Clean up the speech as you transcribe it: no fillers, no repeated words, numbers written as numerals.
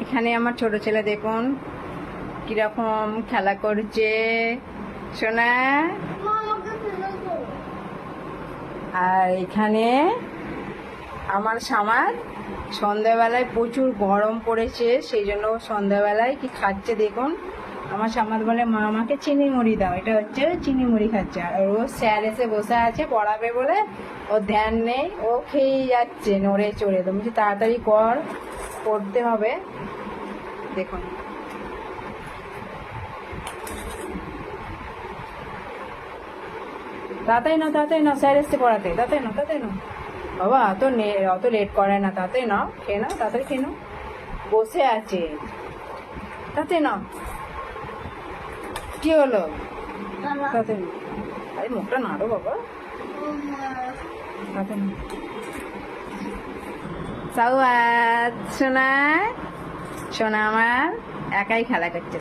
এখানে আমার ছোট ছেলে দেখুন কিরকম খেলা করছে সোনা। আর এখানে আমার সামার সন্ধ্যাবেলায় প্রচুর গরম পড়েছে, সেই জন্য সন্ধ্যাবেলায় কি খাচ্ছে দেখুন। আমার সামার বলে মা আমাকে চিনি মুড়ি দাও, এটা হচ্ছে চিনি মুড়ি খাচ্ছে। আর ও স্যার এসে বসে আছে পড়াবে বলে, ওর ধ্যান নেই, ও খেয়েই যাচ্ছে নড়ে চড়ে। তুমি তাড়াতাড়ি কর, পড়তে হবে। দেখুন তাড়াতাড়ি নাও স্যার এসছে পড়াতে, তাড়াতাড়ি নাও বাবা, অত লেট করে না, তাড়াতাড়ি নাও, খেয়ে নাও, তাড়াতাড়ি খেয়ে নাও, বসে আছে, তাড়াতাড়ি নাও। কি হলো? তাড়াতাড়ি নাও। আরে মুখটা নাড়ো বাবা, তাড়াতাড়ি নাও। সাউয়াত সোনা, সোনা আমার একাই খেলা করছে।